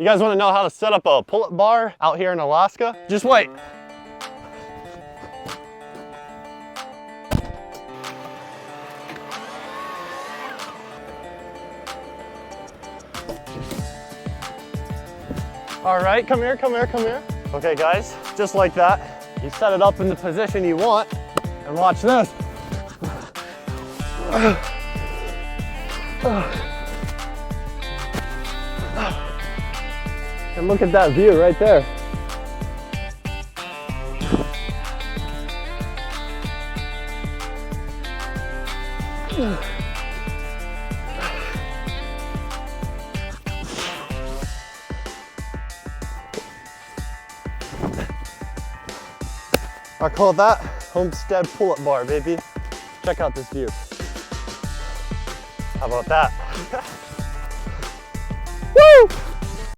You guys wanna know how to set up a pull-up bar out here in Alaska? Just wait. All right, come here, come here, come here. Okay guys, just like that. You set it up in the position you want, and watch this. And look at that view right there. I call that homestead pull-up bar, baby. Check out this view. How about that?